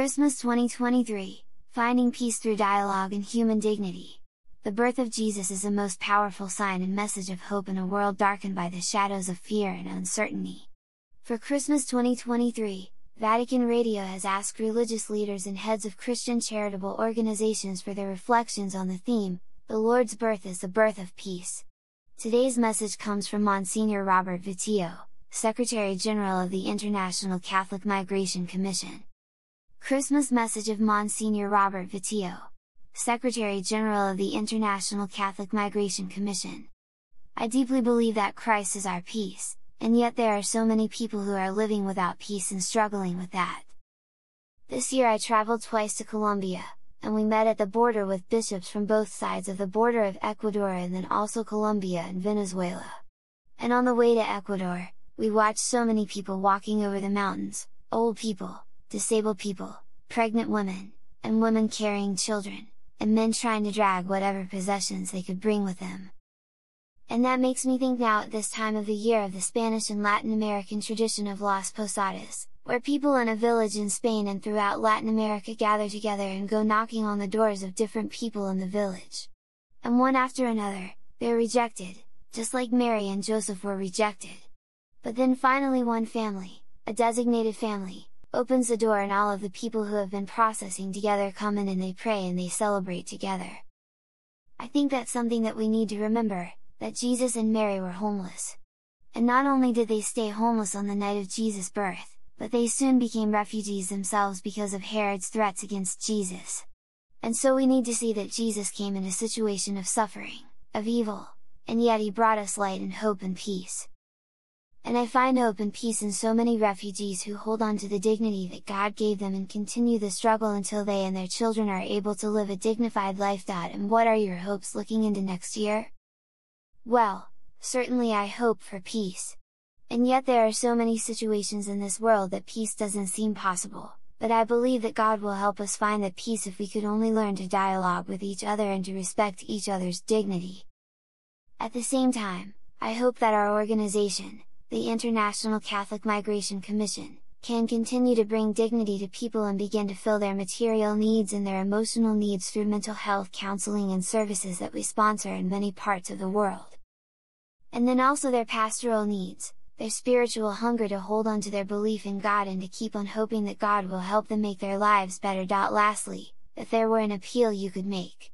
Christmas 2023, Finding Peace Through Dialogue and Human Dignity. The birth of Jesus is the most powerful sign and message of hope in a world darkened by the shadows of fear and uncertainty. For Christmas 2023, Vatican Radio has asked religious leaders and heads of Christian charitable organizations for their reflections on the theme, "The Lord's Birth is the Birth of Peace." Today's message comes from Monsignor Robert Vitillo, Secretary-General of the International Catholic Migration Commission. Christmas message of Monsignor Robert Vitillo, Secretary-General of the International Catholic Migration Commission. I deeply believe that Christ is our peace, and yet there are so many people who are living without peace and struggling with that. This year I traveled twice to Colombia, and we met at the border with bishops from both sides of the border of Ecuador and then also Colombia and Venezuela. And on the way to Ecuador, we watched so many people walking over the mountains, old people, disabled people, pregnant women, and women carrying children, and men trying to drag whatever possessions they could bring with them. And that makes me think now at this time of the year of the Spanish and Latin American tradition of Las Posadas, where people in a village in Spain and throughout Latin America gather together and go knocking on the doors of different people in the village. And one after another, they're rejected, just like Mary and Joseph were rejected. But then finally one family, a designated family, opens the door and all of the people who have been processing together come in and they pray and they celebrate together. I think that's something that we need to remember, that Jesus and Mary were homeless. And not only did they stay homeless on the night of Jesus' birth, but they soon became refugees themselves because of Herod's threats against Jesus. And so we need to see that Jesus came in a situation of suffering, of evil, and yet he brought us light and hope and peace. And I find hope and peace in so many refugees who hold on to the dignity that God gave them and continue the struggle until they and their children are able to live a dignified life. And what are your hopes looking into next year? Well, certainly I hope for peace. And yet there are so many situations in this world that peace doesn't seem possible, but I believe that God will help us find that peace if we could only learn to dialogue with each other and to respect each other's dignity. At the same time, I hope that our organization, the International Catholic Migration Commission, can continue to bring dignity to people and begin to fill their material needs and their emotional needs through mental health counseling and services that we sponsor in many parts of the world. And then also their pastoral needs, their spiritual hunger to hold on to their belief in God and to keep on hoping that God will help them make their lives better. Lastly, if there were an appeal you could make,